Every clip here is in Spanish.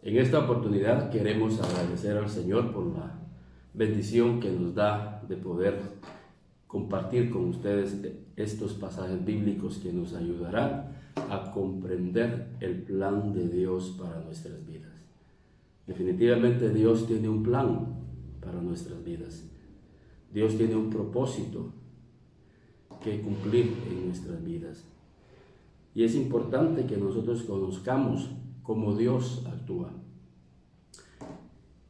En esta oportunidad queremos agradecer al Señor por la bendición que nos da de poder compartir con ustedes estos pasajes bíblicos que nos ayudarán a comprender el plan de Dios para nuestras vidas. Definitivamente Dios tiene un plan para nuestras vidas. Dios tiene un propósito que cumplir en nuestras vidas. Y es importante que nosotros conozcamos cómo Dios actúa.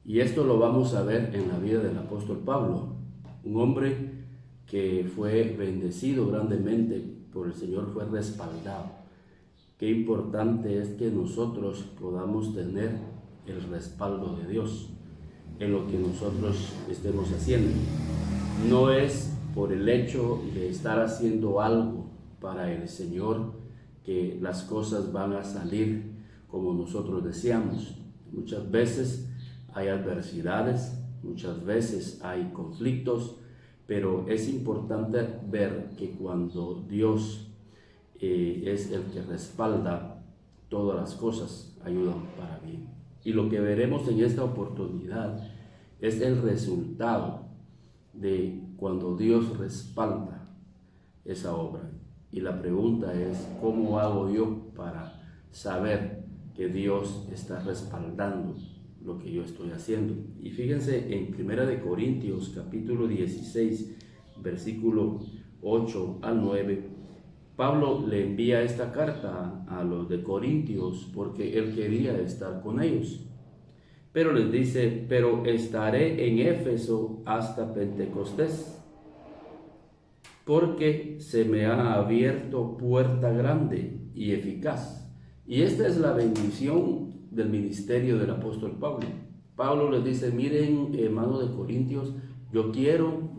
Y esto lo vamos a ver en la vida del apóstol Pablo, un hombre que fue bendecido grandemente por el Señor, fue respaldado. Qué importante es que nosotros podamos tener el respaldo de Dios en lo que nosotros estemos haciendo. No es por el hecho de estar haciendo algo para el Señor que las cosas van a salir como nosotros deseamos. Muchas veces hay adversidades, muchas veces hay conflictos, pero es importante ver que cuando Dios es el que respalda, todas las cosas ayudan para bien. Y lo que veremos en esta oportunidad es el resultado de cuando Dios respalda esa obra. Y la pregunta es, ¿cómo hago yo para saber que Dios está respaldando lo que yo estoy haciendo? Y fíjense en 1 Corintios capítulo 16, versículo 8 al 9, Pablo le envía esta carta a los de Corintios porque él quería estar con ellos. Pero les dice, pero estaré en Éfeso hasta Pentecostés, porque se me ha abierto puerta grande y eficaz. Y esta es la bendición del ministerio del apóstol Pablo. Pablo les dice, miren, hermanos de Corintios, yo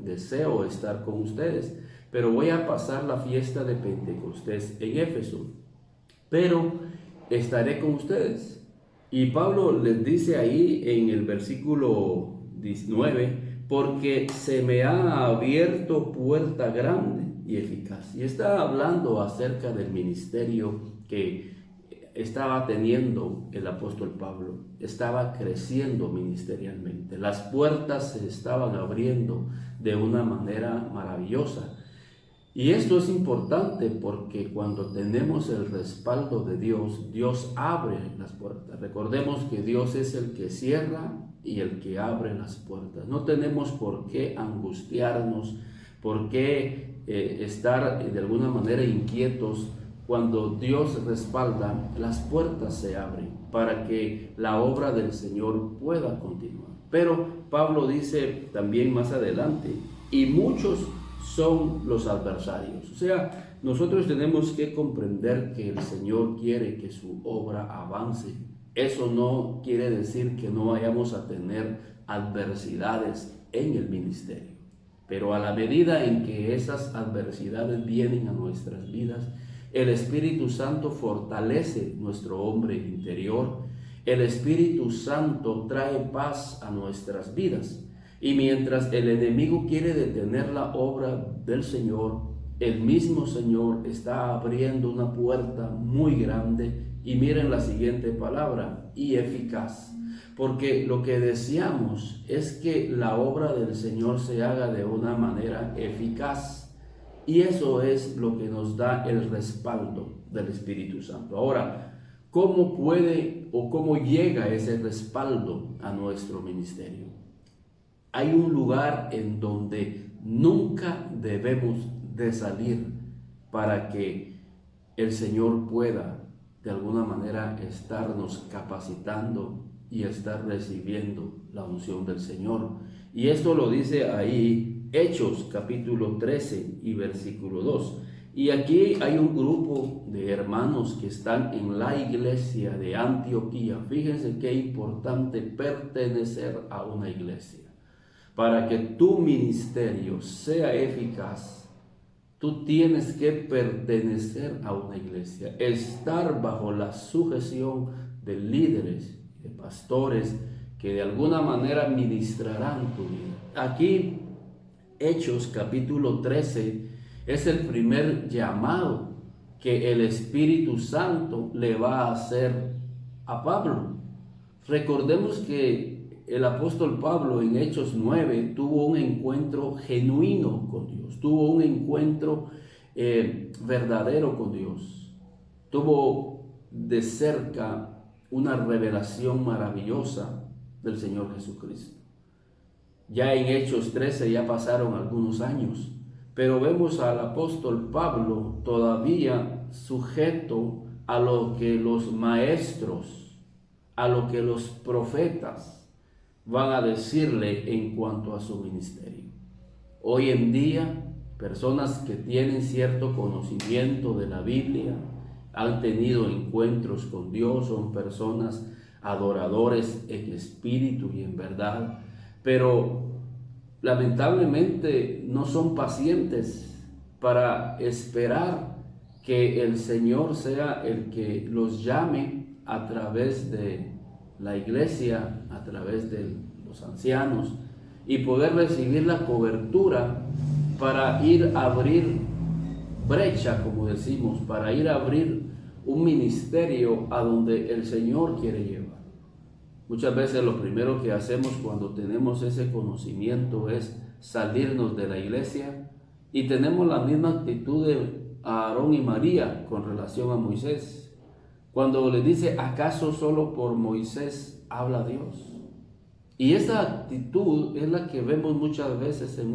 deseo estar con ustedes, pero voy a pasar la fiesta de Pentecostés en Éfeso, pero estaré con ustedes. Y Pablo les dice ahí en el versículo 19, porque se me ha abierto puerta grande y eficaz. Y está hablando acerca del ministerio que estaba teniendo el apóstol Pablo. Estaba creciendo ministerialmente. Las puertas se estaban abriendo de una manera maravillosa. Y esto es importante porque cuando tenemos el respaldo de Dios, Dios abre las puertas. Recordemos que Dios es el que cierra y el que abre las puertas. No tenemos por qué angustiarnos, por qué estar de alguna manera inquietos. Cuando Dios respalda, las puertas se abren para que la obra del Señor pueda continuar. Pero Pablo dice también más adelante, y muchos son los adversarios. O sea, nosotros tenemos que comprender que el Señor quiere que su obra avance. Eso no quiere decir que no vayamos a tener adversidades en el ministerio. Pero a la medida en que esas adversidades vienen a nuestras vidas, el Espíritu Santo fortalece nuestro hombre interior. El Espíritu Santo trae paz a nuestras vidas. Y mientras el enemigo quiere detener la obra del Señor, el mismo Señor está abriendo una puerta muy grande. Y miren la siguiente palabra, y eficaz. Porque lo que deseamos es que la obra del Señor se haga de una manera eficaz. Y eso es lo que nos da el respaldo del Espíritu Santo. Ahora, ¿cómo puede o cómo llega ese respaldo a nuestro ministerio? Hay un lugar en donde nunca debemos de salir para que el Señor pueda de alguna manera estarnos capacitando y estar recibiendo la unción del Señor. Y esto lo dice ahí Hechos capítulo 13 y versículo 2. Y aquí hay un grupo de hermanos que están en la iglesia de Antioquía. Fíjense qué importante pertenecer a una iglesia. Para que tu ministerio sea eficaz, tú tienes que pertenecer a una iglesia, estar bajo la sujeción de líderes, de pastores, que de alguna manera ministrarán tu vida. Aquí, Hechos capítulo 13, es el primer llamado que el Espíritu Santo le va a hacer a Pablo. Recordemos que el apóstol Pablo en Hechos 9 tuvo un encuentro genuino con Dios, tuvo un encuentro verdadero con Dios, tuvo de cerca una revelación maravillosa del Señor Jesucristo. Ya en Hechos 13 ya pasaron algunos años, pero vemos al apóstol Pablo todavía sujeto a lo que los maestros, a lo que los profetas van a decirle en cuanto a su ministerio. Hoy en día, personas que tienen cierto conocimiento de la Biblia, han tenido encuentros con Dios, son personas adoradores en espíritu y en verdad, pero lamentablemente no son pacientes para esperar que el Señor sea el que los llame a través de la iglesia, a través de los ancianos, y poder recibir la cobertura para ir a abrir brecha, como decimos, para ir a abrir un ministerio a donde el Señor quiere llevar. Muchas veces lo primero que hacemos cuando tenemos ese conocimiento es salirnos de la iglesia, y tenemos la misma actitud de Aarón y María con relación a Moisés, cuando le dice: ¿acaso solo por Moisés habla Dios? Y esa actitud es la que vemos muchas veces en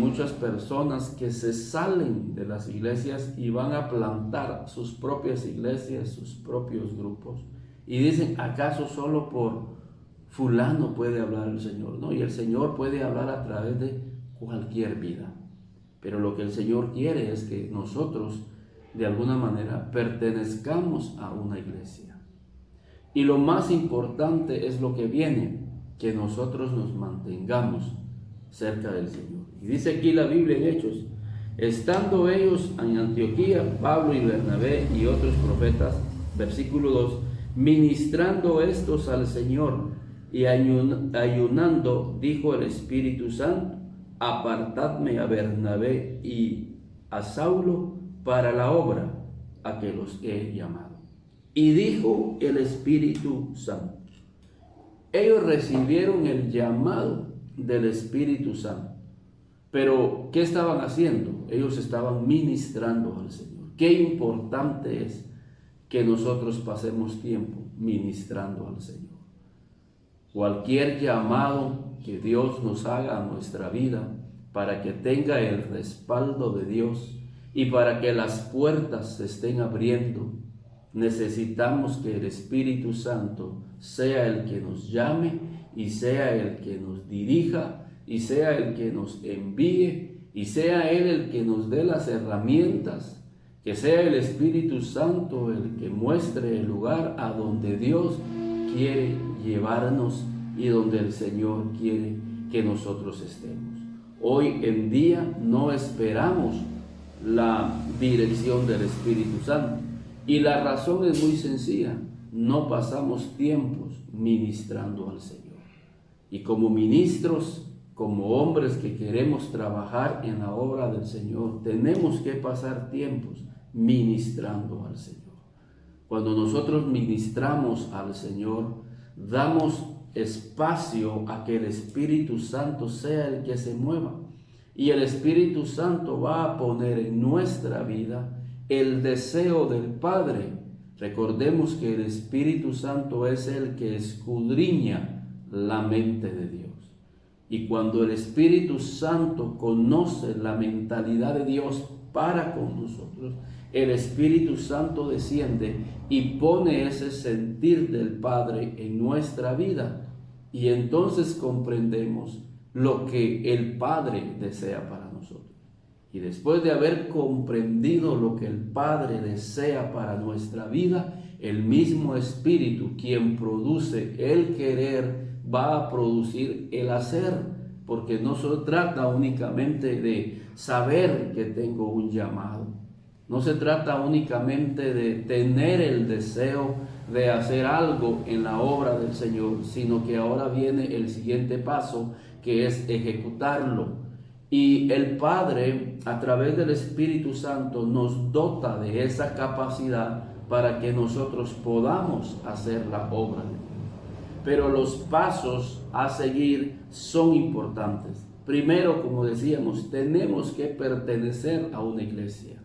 muchas personas que se salen de las iglesias y van a plantar sus propias iglesias, sus propios grupos, y dicen: ¿acaso solo por fulano puede hablar el Señor? No, y el Señor puede hablar a través de cualquier vida, pero lo que el Señor quiere es que nosotros de alguna manera pertenezcamos a una iglesia. Y lo más importante es lo que viene, que nosotros nos mantengamos cerca del Señor. Y dice aquí la Biblia en Hechos: estando ellos en Antioquía, Pablo y Bernabé y otros profetas, versículo 2, ministrando estos al Señor y ayunando, dijo el Espíritu Santo: apartadme a Bernabé y a Saulo para la obra a que los he llamado. Y dijo el Espíritu Santo. Ellos recibieron el llamado del Espíritu Santo, pero ¿qué estaban haciendo? Ellos estaban ministrando al Señor. Qué importante es que nosotros pasemos tiempo ministrando al Señor. Cualquier llamado que Dios nos haga a nuestra vida, para que tenga el respaldo de Dios y para que las puertas se estén abriendo, necesitamos que el Espíritu Santo sea el que nos llame y sea el que nos dirija y sea el que nos envíe y sea Él el que nos dé las herramientas, que sea el Espíritu Santo el que muestre el lugar a donde Dios quiere llevarnos y donde el Señor quiere que nosotros estemos. Hoy en día no esperamos la dirección del Espíritu Santo, y la razón es muy sencilla: no pasamos tiempos ministrando al Señor. Y como ministros, como hombres que queremos trabajar en la obra del Señor, tenemos que pasar tiempos ministrando al Señor. Cuando nosotros ministramos al Señor, damos espacio a que el Espíritu Santo sea el que se mueva, y el Espíritu Santo va a poner en nuestra vida el deseo del Padre. Recordemos que el Espíritu Santo es el que escudriña la mente de Dios, y cuando el Espíritu Santo conoce la mentalidad de Dios para con nosotros, el Espíritu Santo desciende y pone ese sentir del Padre en nuestra vida, y entonces comprendemos lo que el Padre desea para nosotros. Y después de haber comprendido lo que el Padre desea para nuestra vida, el mismo Espíritu, quien produce el querer, va a producir el hacer, porque no se trata únicamente de saber que tengo un llamado, no se trata únicamente de tener el deseo de hacer algo en la obra del Señor, sino que ahora viene el siguiente paso, que es ejecutarlo. Y el Padre, a través del Espíritu Santo, nos dota de esa capacidad para que nosotros podamos hacer la obra de Dios. pero los pasos a seguir son importantes. Primero, como decíamos, tenemos que pertenecer a una iglesia.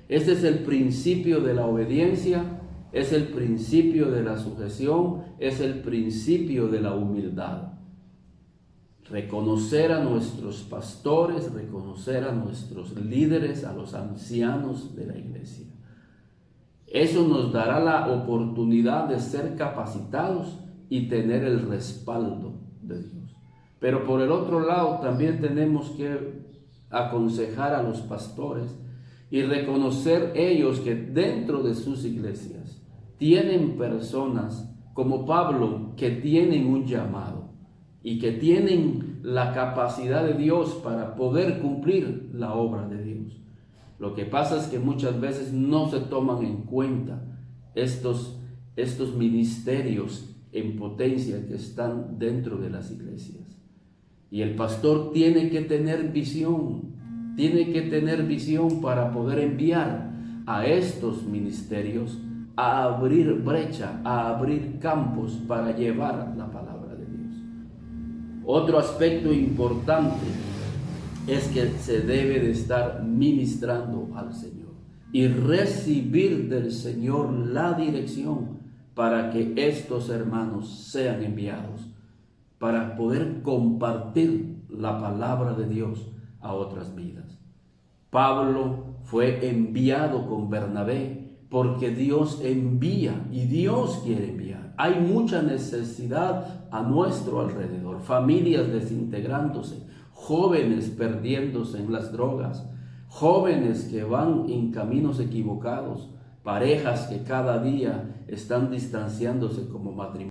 Este es el principio de la obediencia, es el principio de la sujeción, es el principio de la humildad. Reconocer a nuestros pastores, reconocer a nuestros líderes, a los ancianos de la iglesia. Eso nos dará la oportunidad de ser capacitados y tener el respaldo de Dios. Pero por el otro lado también tenemos que aconsejar a los pastores y reconocer ellos que dentro de sus iglesias tienen personas como Pablo que tienen un llamado y que tienen la capacidad de Dios para poder cumplir la obra de Dios. Lo que pasa es que muchas veces no se toman en cuenta estos ministerios en potencia que están dentro de las iglesias. Y el pastor tiene que tener visión para poder enviar a estos ministerios a abrir brecha, a abrir campos para llevar la palabra de Dios. Otro aspecto importante es que se debe de estar ministrando al Señor y recibir del Señor la dirección para que estos hermanos sean enviados, para poder compartir la palabra de Dios a otras vidas. Pablo fue enviado con Bernabé porque Dios envía y Dios quiere enviar. Hay mucha necesidad a nuestro alrededor, familias desintegrándose, jóvenes perdiéndose en las drogas, jóvenes que van en caminos equivocados, parejas que cada día están distanciándose como matrimonio.